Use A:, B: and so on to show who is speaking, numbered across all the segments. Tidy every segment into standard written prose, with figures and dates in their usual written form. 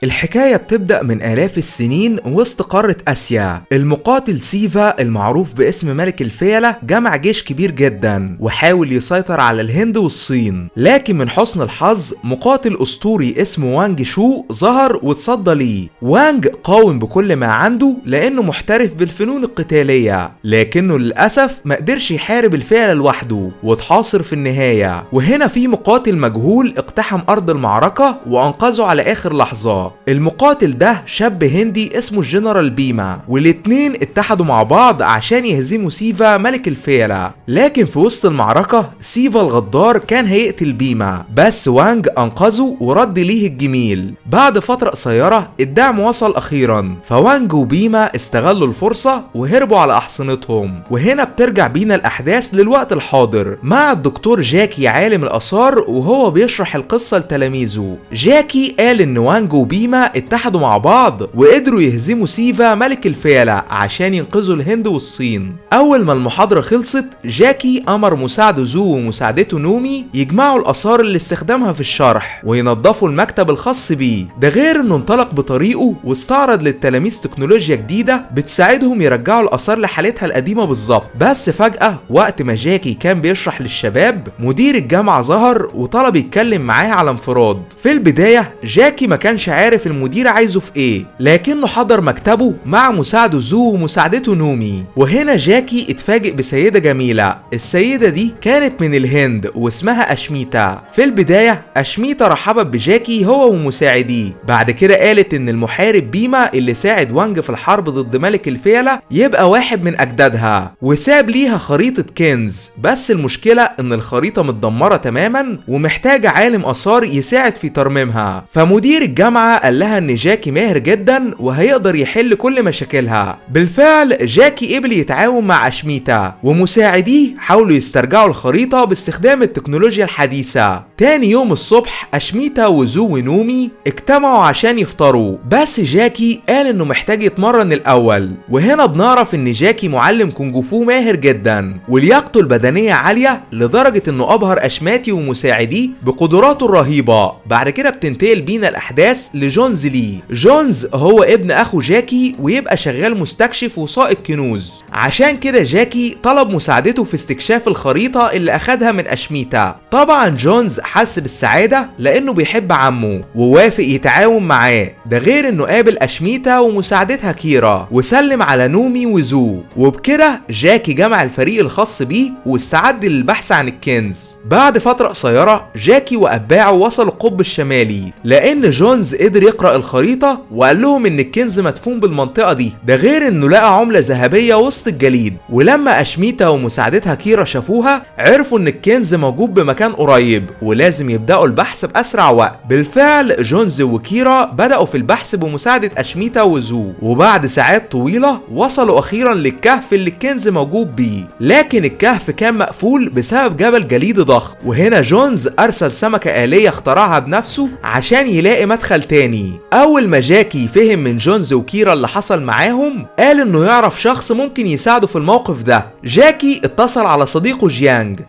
A: الحكاية بتبدأ من آلاف السنين وسط قارة آسيا. المقاتل سيفا المعروف باسم ملك الفيلة جمع جيش كبير جدا وحاول يسيطر على الهند والصين، لكن من حسن الحظ مقاتل أسطوري اسمه وانج شو ظهر واتصدى ليه. وانج قاوم بكل ما عنده لأنه محترف بالفنون القتالية، لكنه للأسف ما قدرش يحارب الفيلة لوحده واتحاصر في النهاية. وهنا في مقاتل مجهول اقتحم أرض المعركة وأنقذه على آخر لحظة. المقاتل ده شاب هندي اسمه الجنرال بيما، والاتنين اتحدوا مع بعض عشان يهزموا سيفا ملك الفيلة. لكن في وسط المعركة سيفا الغدار كان هيقتل بيما، بس وانج انقذه ورد ليه الجميل. بعد فترة قصيرة الدعم وصل اخيرا، فوانج وبيما استغلوا الفرصة وهربوا على احصنتهم. وهنا بترجع بينا الاحداث للوقت الحاضر مع الدكتور جاكي عالم الاثار وهو بيشرح القصة لتلاميذه. جاكي قال ان وانج وبيما اتحدوا مع بعض وقدروا يهزموا سيفا ملك الفيلة عشان ينقذوا الهند والصين. اول ما المحاضرة خلصت جاكي امر مساعده زو ومساعدته نومي يجمعوا الاثار اللي استخدمها في الشرح وينظفوا المكتب الخاص بيه. ده غير انه انطلق بطريقه واستعرض للتلاميذ تكنولوجيا جديدة بتساعدهم يرجعوا الاثار لحالتها القديمة بالظبط. بس فجأة وقت ما جاكي كان بيشرح للشباب مدير الجامعة ظهر وطلب يتكلم معاه على انفراد. في البداية جاكي ما كانش عارف المدير عايزه في ايه، لكنه حضر مكتبه مع مساعده زو ومساعدته نومي. وهنا جاكي اتفاجئ بسيدة جميلة. السيدة دي كانت من الهند واسمها اشميتا. في البداية اشميتا رحبت بجاكي هو ومساعديه، بعد كده قالت ان المحارب بيما اللي ساعد وانج في الحرب ضد ملك الفيلة يبقى واحد من اجدادها، وساب ليها خريطة كنز. بس المشكلة ان الخريطة متدمرة تماما ومحتاجة عالم اثار يساعد في ترميمها. فمدير الجامعة قال لها ان جاكي ماهر جدا وهيقدر يحل كل مشاكلها. بالفعل جاكي قبل يتعاون مع اشميتا، ومساعديه حاولوا يسترجعوا الخريطة باستخدام التكنولوجيا الحديثة. تاني يوم الصبح اشميتا وزو ونومي اجتمعوا عشان يفطروا، بس جاكي قال انه محتاج يتمرن الاول. وهنا بنعرف ان جاكي معلم كونج فو ماهر جدا ولياقته البدنية عالية لدرجة انه ابهر اشماتي ومساعديه بقدراته الرهيبة. بعد كده بتنتقل بينا الاحداث لجونز لي. جونز هو ابن اخو جاكي ويبقى شغال مستكشف وسائق كنوز، عشان كده جاكي طلب مساعدته في استكشاف الخريطة اللي اخدها من اشميتا. طبعا جونز حس بالسعادة لانه بيحب عمه ووافق يتعاون معاه. ده غير انه قابل اشميتا ومساعدتها كيرا وسلم على نومي وزو. وبكده جاكي جمع الفريق الخاص بيه واستعد للبحث عن الكنز. بعد فترة قصيرة جاكي واتباعه وصلوا القطب الشمالي، لان جونز قدر يقرأ الخريطة وقال لهم ان الكنز مدفون بالمنطقة دي. ده غير انه لقى عملة ذهبية وسط الجليد. ولما اشميتا ومساعدتها كيرا شافوها عرفوا ان الكنز موجود بمكان قريب ولازم يبدأوا البحث بأسرع وقت. بالفعل جونز وكيرا بدأوا في البحث بمساعدة اشميتا وزو، وبعد ساعات طويلة وصلوا اخيرا للكهف اللي الكنز موجود بيه. لكن الكهف كان مقفول بسبب جبل جليدي ضخم. وهنا جونز ارسل سمكة آلية اخترعها بنفسه عشان يلاقي مدخل تاني. اول ما جاكي فهم من جونز وكيرا اللي حصل معاهم قال انه يعرف شخص ممكن يساعده في الموقف ده. جاكي اتصل على صديقه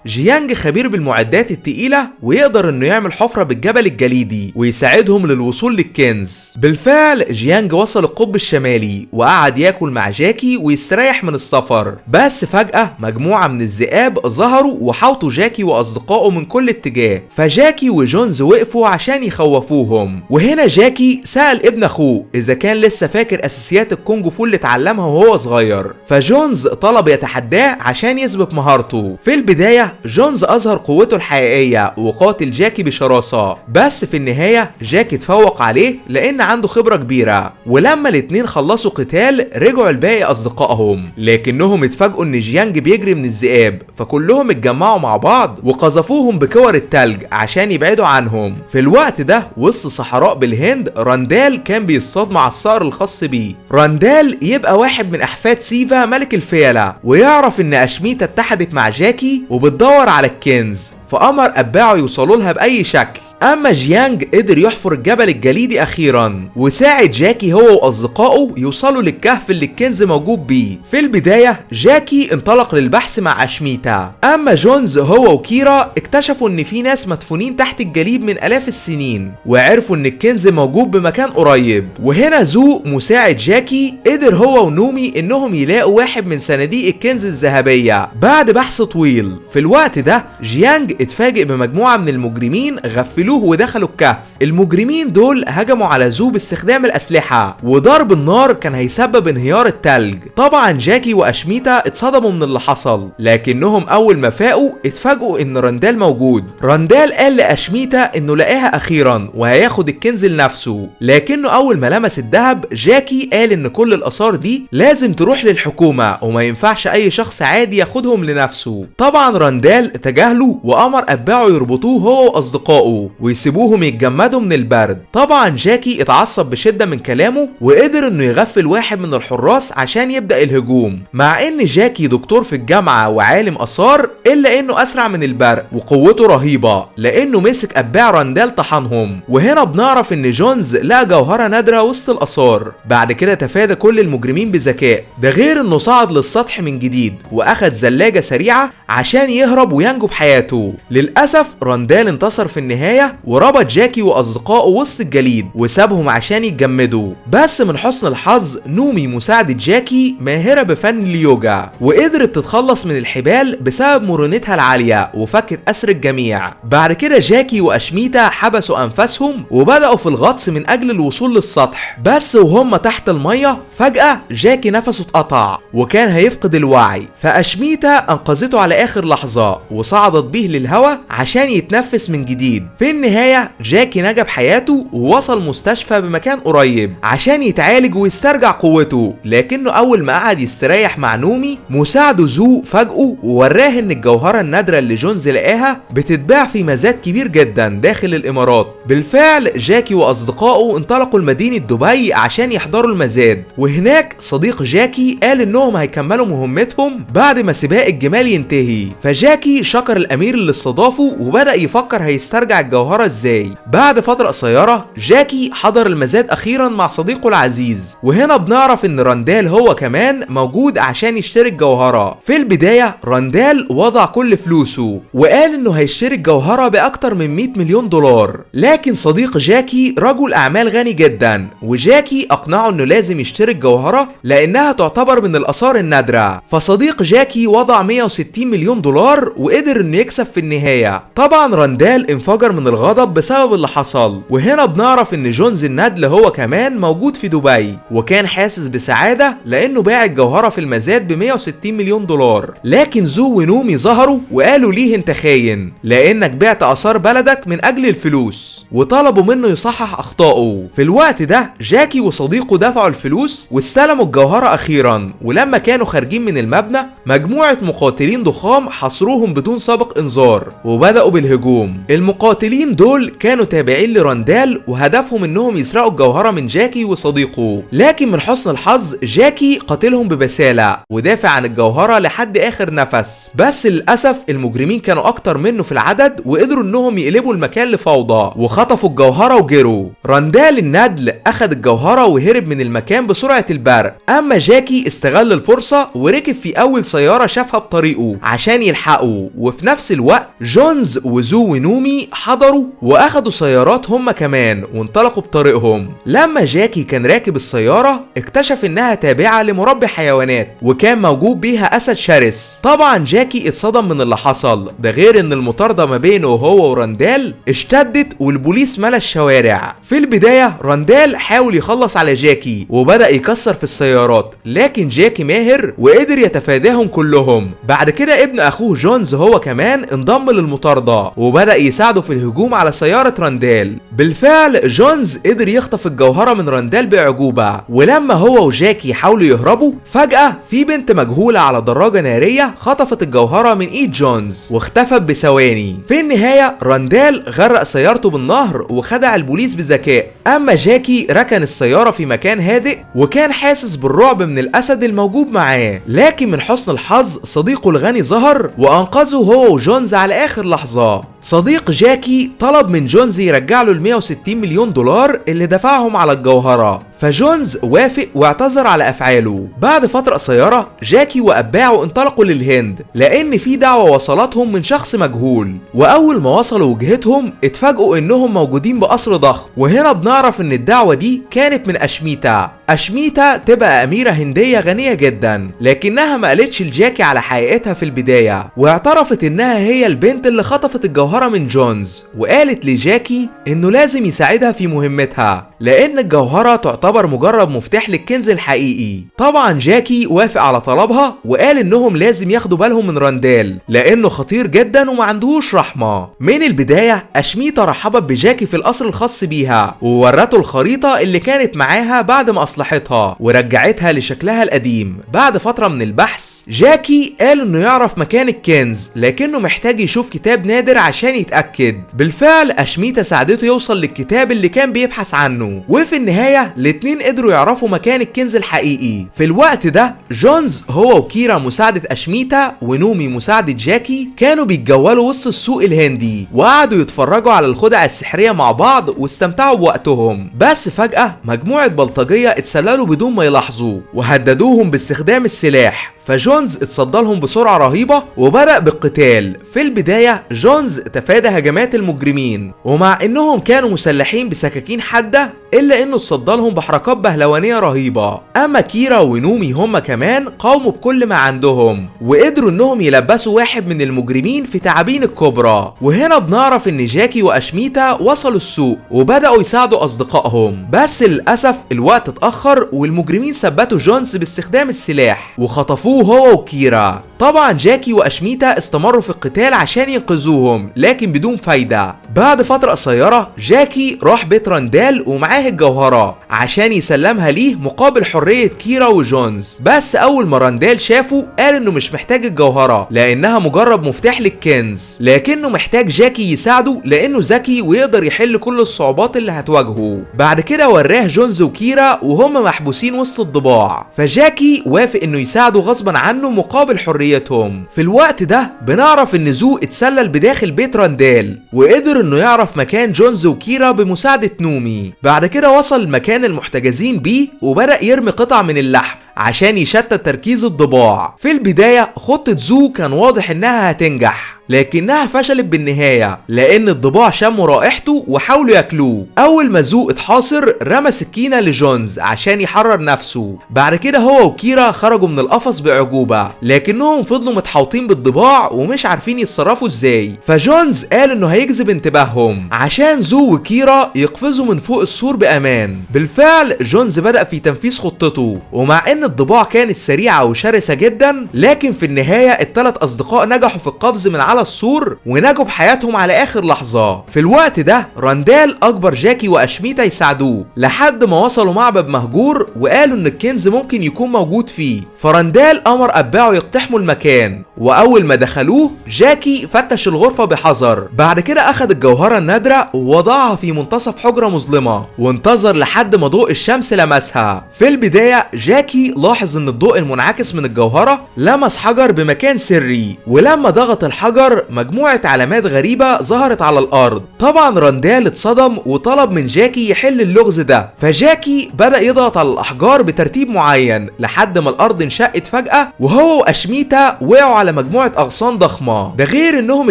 A: جيانج خبير بالمعدات التقيلة ويقدر انه يعمل حفرة بالجبل الجليدي ويساعدهم للوصول للكنز. بالفعل جيانج وصل القطب الشمالي وقعد ياكل مع جاكي ويستريح من السفر. بس فجأة مجموعة من الذئاب ظهروا وحاوطوا جاكي واصدقائه من كل اتجاه، فجاكي وجونز وقفوا عشان يخوفوهم. وهنا جاكي سأل ابن اخوه اذا كان لسه فاكر اساسيات الكونج فو اللي اتعلمها وهو صغير، فجونز طلب يتحداه عشان يثبت مهارته. في البداية جونز اظهر قوته الحقيقية وقاتل جاكي بشراسة، بس في النهاية جاكي تفوق عليه لان عنده خبرة كبيرة. ولما الاتنين خلصوا قتال رجعوا لباقي اصدقائهم، لكنهم اتفاجئوا ان جيانج بيجري من الذئاب، فكلهم اتجمعوا مع بعض وقذفوهم بكور التلج عشان يبعدوا عنهم. في الوقت ده وسط صحراء بالهند راندال كان بيصطاد مع الصقر الخاص بيه. راندال يبقى واحد من احفاد سيفا ملك الفيلة ويعرف ان اشميتا اتحدت مع جاكي وبتدور على الكنز، فأمر أتباعه يوصلوا لها بأي شكل. اما جيانج قدر يحفر الجبل الجليدي اخيرا، وساعد جاكي هو واصدقائه يوصلوا للكهف اللي الكنز موجود بيه. في البداية جاكي انطلق للبحث مع اشميتا، اما جونز هو وكيرا اكتشفوا ان في ناس مدفونين تحت الجليد من الاف السنين، وعرفوا ان الكنز موجود بمكان قريب. وهنا زو مساعد جاكي قدر هو ونومي انهم يلاقوا واحد من صناديق الكنز الذهبية بعد بحث طويل. في الوقت ده جيانج اتفاجئ بمجموعة من المجرمين غفلوه ودخلوا الكهف. المجرمين دول هجموا على زو باستخدام الاسلحة، وضرب النار كان هيسبب انهيار التلج. طبعا جاكي واشميتا اتصدموا من اللي حصل، لكنهم اول ما فاقوا اتفاجئوا ان راندال موجود. راندال قال لاشميتا انه لقاها اخيرا وهياخد الكنز لنفسه، لكنه اول ما لمس الذهب جاكي قال ان كل الاثار دي لازم تروح للحكومة وما ينفعش اي شخص عادي ياخدهم لنفسه. طبعا راندال تجاهله وامر اتباعه يربطوه هو واصدقائه ويسيبوهم يتجمدوا من البرد. طبعا جاكي اتعصب بشدة من كلامه وقدر انه يغفل واحد من الحراس عشان يبدأ الهجوم. مع ان جاكي دكتور في الجامعة وعالم اثار، الا انه اسرع من البرق وقوته رهيبة لانه مسك اتباع راندال طحنهم. وهنا بنعرف ان جونز لقى جوهرة نادرة وسط الاثار. بعد كده تفادى كل المجرمين بذكاء، ده غير انه صعد للسطح من جديد واخد زلاجة سريعة عشان يهرب وينجو بحياته. للاسف راندال انتصر في النهاية وربط جاكي واصدقائه وسط الجليد وسابهم عشان يتجمدوا. بس من حسن الحظ نومي مساعدة جاكي ماهرة بفن اليوجا، وقدرت تتخلص من الحبال بسبب مرونتها العالية وفكت اسر الجميع. بعد كده جاكي واشميتا حبسوا انفاسهم وبدأوا في الغطس من اجل الوصول للسطح. بس وهم تحت المية فجأة جاكي نفسه اتقطع وكان هيفقد الوعي، فاشميتا انقذته على اخر لحظة وصعدت بيه للهواء عشان يتنفس من جديد. في النهاية جاكي نجا بحياته ووصل مستشفى بمكان قريب عشان يتعالج ويسترجع قوته. لكنه اول ما قعد يستريح مع نومي مساعده زو فاجئه ووراه ان الجوهرة النادرة اللي جونز لقاها بتتباع في مزاد كبير جدا داخل الامارات. بالفعل جاكي واصدقائه انطلقوا لمدينة دبي عشان يحضروا المزاد، وهناك صديق جاكي قال انهم هيكملوا مهمتهم بعد ما سباق الجمال ينتهي. فجاكي شكر الامير اللي استضافه وبدأ يفكر هيسترجع الجوهرة ازاي. بعد فترة قصيرة جاكي حضر المزاد اخيرا مع صديقه العزيز، وهنا بنعرف ان راندال هو كمان موجود عشان يشتري الجوهرة. في البداية راندال وضع كل فلوسه وقال انه هيشتري الجوهرة باكتر من 100 مليون دولار، لكن صديق جاكي رجل اعمال غني جدا، وجاكي اقنعه انه لازم يشتري الجوهرة لانها تعتبر من الاثار النادرة. فصديق جاكي وضع 160 مليون دولار وقدر انه يكسب في النهاية. طبعا راندال انفجر من الغضب بسبب اللي حصل، وهنا بنعرف ان جونز الندل هو كمان موجود في دبي وكان حاسس بسعادة لانه باع الجوهرة في المزاد ب 160 مليون دولار. لكن زو ونومي ظهروا وقالوا ليه انت خاين لانك بعت اثار بلدك من اجل الفلوس، وطلبوا منه يصحح اخطائه. في الوقت ده جاكي وصديقه دفعوا الفلوس واستلموا الجوهرة اخيرا. ولما كانوا خارجين من المبنى مجموعة مقاتلين ضخام حصروهم بدون سابق انذار وبدأوا بالهجوم. المقاتلين دول كانوا تابعين لراندال وهدفهم انهم يسرقوا الجوهرة من جاكي وصديقه، لكن من حسن الحظ جاكي قتلهم ببسالة ودافع عن الجوهرة لحد اخر نفس. بس للأسف المجرمين كانوا اكتر منه في العدد وقدروا انهم يقلبوا المكان لفوضى وخطفوا الجوهرة وجروا. راندال الندل اخد الجوهرة وهرب من المكان بسرعة البرق، اما جاكي استغل الفرصة وركب في اول سيارة شافها بطريقه عشان يلحقه. وفي نفس الوقت جونز وزو ونومي حضروا واخدوا سيارات هم كمان وانطلقوا بطريقهم. لما جاكي كان راكب السيارة اكتشف انها تابعة لمربي حيوانات وكان موجود بيها اسد شرس. طبعا جاكي اتصدم من اللي حصل، ده غير ان المطاردة ما بينه هو وراندال اشتدت والبوليس ملا الشوارع. في البداية راندال حاول يخلص على جاكي وبدأ يكسر في السيارات، لكن جاكي ماهر وقدر يتفاداهم كلهم. بعد كده ابن اخوه جونز هو كمان انضم للمطاردة وبدأ يساعده في الهجوم على سيارة راندال. بالفعل جونز قدر يخطف الجوهرة من راندال بأعجوبة، ولما هو وجاكي حاولوا يهربوا فجأة في بنت مجهولة على دراجة نارية خطفت الجوهرة من ايد جونز واختفت بثواني. في النهاية راندال غرق سيارته بالنهر وخدع البوليس بذكاء، اما جاكي ركن السيارة في مكان هادئ وكان حاسس بالرعب من الاسد الموجود معاه، لكن من حسن الحظ صديقه الغني ظهر وانقذه هو وجونز على اخر لحظة. صديق جاكي طلب من جونز يرجع له ال 160 مليون دولار اللي دفعهم على الجوهرة، فجونز وافق واعتذر على افعاله. بعد فترة قصيرة جاكي واتباعه انطلقوا للهند لان في دعوة وصلتهم من شخص مجهول، واول ما وصلوا وجهتهم اتفاجئوا انهم موجودين بقصر ضخم. وهنا بنعرف ان الدعوة دي كانت من اشميتا. اشميتا تبقى اميرة هندية غنية جدا، لكنها ما قالتش لجاكي على حقيقتها في البداية، واعترفت انها هي البنت اللي خطفت الجوهرة من جونز، وقالت لجاكي انه لازم يساعدها في مهمتها لان الجوهرة تعتبر مجرد مفتاح للكنز الحقيقي. طبعا جاكي وافق على طلبها وقال انهم لازم ياخدوا بالهم من راندال لانه خطير جدا وما عندهوش رحمة. من البداية اشميتا رحبت بجاكي في القصر الخاص بيها وورته الخريطة اللي كانت معاها بعد ما اصلحتها ورجعتها لشكلها القديم. بعد فترة من البحث جاكي قال انه يعرف مكان الكنز لكنه محتاج يشوف كتاب نادر عشان يتأكد. بالفعل اشميتا ساعدته يوصل للكتاب اللي كان بيبحث عنه، وفي النهاية الاتنين قدروا يعرفوا مكان الكنز الحقيقي. في الوقت ده جونز هو وكيرا مساعدة اشميتا ونومي مساعدة جاكي كانوا بيتجولوا وسط السوق الهندي وقعدوا يتفرجوا على الخدع السحرية مع بعض واستمتعوا بوقتهم. بس فجأة مجموعة بلطجية اتسللوا بدون ما يلاحظوا وهددوهم باستخدام السلاح، فجونز اتصدى لهم بسرعة رهيبة وبدأ بالقتال. في البداية جونز تفادى هجمات المجرمين ومع انهم كانوا مسلحين بسكاكين حادة الا انه اتصدى لهم بحركات بهلوانية رهيبة. اما كيرا ونومي هم كمان قاوموا بكل ما عندهم وقدروا انهم يلبسوا واحد من المجرمين في تعابين الكبرى. وهنا بنعرف ان جاكي واشميتا وصلوا السوق وبدأوا يساعدوا اصدقائهم، بس للأسف الوقت اتأخر والمجرمين ثبتوا جونز باستخدام السلاح وخطفوه هو وكيرا. طبعا جاكي واشميتا استمروا في القتال عشان ينقذوهم لكن بدون فايدة. بعد فترة قصيرة جاكي راح بيت راندال ومعاه الجوهرة عشان يسلمها ليه مقابل حرية كيرا وجونز، بس اول ما راندال شافه قال انه مش محتاج الجوهرة لانها مجرد مفتاح للكنز، لكنه محتاج جاكي يساعده لانه ذكي ويقدر يحل كل الصعوبات اللي هتواجهه. بعد كده وراه جونز وكيرا وهم محبوسين وسط الضباع، فجاكي وافق انه يساعده غصبا عنه مقابل حريتهم. في الوقت ده بنعرف ان زو اتسلل بداخل بيت راندال وقدر انه يعرف مكان جونز وكيرا بمساعدة نومي. بعد كده وصل المكان المحتجزين بيه وبدأ يرمي قطع من اللحم عشان يشتت تركيز الضباع. في البداية خطة زو كان واضح انها هتنجح لكنها فشلت بالنهاية لان الضباع شموا رائحته وحاولوا ياكلوه. اول ما زو اتحاصر رمى سكينة لجونز عشان يحرر نفسه. بعد كده هو وكيرا خرجوا من القفص بعجوبة لكنهم فضلوا متحوطين بالضباع ومش عارفين يتصرفوا ازاي، فجونز قال انه هيجذب انتباههم عشان زو وكيرا يقفزوا من فوق السور بامان. بالفعل جونز بدأ في تنفيذ خطته، ومع ان الضباع كانت سريعة وشرسة جدا لكن في النهاية الثلاث اصدقاء نجحوا في القفز من على السور ونجوا بحياتهم على اخر لحظة. في الوقت ده راندال اجبر جاكي واشميتا يساعدوه لحد ما وصلوا معبد مهجور وقالوا ان الكنز ممكن يكون موجود فيه، فراندال امر اتباعه يقتحموا المكان. واول ما دخلوه جاكي فتش الغرفة بحذر. بعد كده اخذ الجوهرة النادرة ووضعها في منتصف حجرة مظلمة وانتظر لحد ما ضوء الشمس لمسها. في البداية جاكي لاحظ ان الضوء المنعكس من الجوهرة لمس حجر بمكان سري، ولما ضغط الحجر مجموعة علامات غريبة ظهرت على الارض. طبعا راندال اتصدم وطلب من جاكي يحل اللغز ده، فجاكي بدأ يضغط على الاحجار بترتيب معين لحد ما الارض انشقت فجأة وهو واشميتا وقعوا على مجموعة اغصان ضخمة. ده غير انهم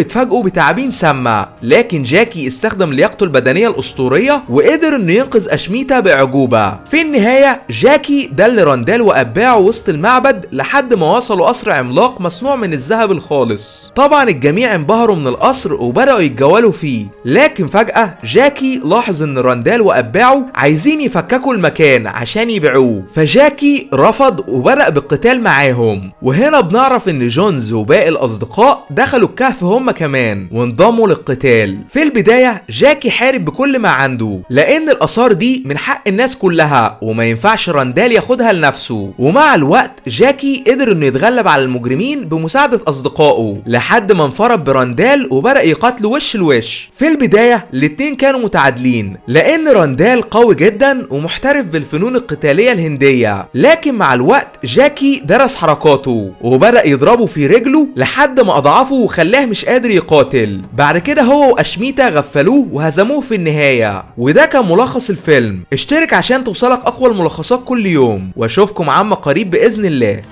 A: اتفاجئوا بتعابين سامة، لكن جاكي استخدم لياقته البدنية الاسطورية وقدر انه ينقذ اشميتا باعجوبة. في النهاية جاكي دل راندال واتباعه وسط المعبد لحد ما وصلوا قصر عملاق مصنوع من الذهب الخالص. طبعا الجميع انبهروا من القصر وبدأوا يتجولوا فيه، لكن فجأة جاكي لاحظ ان راندال واتباعه عايزين يفككوا المكان عشان يبيعوه، فجاكي رفض وبدأ بالقتال معاهم. وهنا بنعرف ان جونز وباقي الاصدقاء دخلوا الكهف هم كمان وانضموا للقتال. في البداية جاكي حارب بكل ما عنده لان الاثار دي من حق الناس كلها وما ينفعش راندال ياخدها لنفسه، ومع الوقت جاكي قدر انه يتغلب على المجرمين بمساعدة اصدقائه لحد ما انفرد براندال وبدأ يقاتلوا وش لوش. في البداية الاتنين كانوا متعادلين لأن راندال قوي جدا ومحترف بالفنون القتالية الهندية، لكن مع الوقت جاكي درس حركاته وبدأ يضربه في رجله لحد ما أضعفه وخلاه مش قادر يقاتل. بعد كده هو وأشميتا غفلوه وهزموه في النهاية. وده كان ملخص الفيلم. اشترك عشان توصلك أقوى الملخصات كل يوم، واشوفكم عما قريب بإذن الله.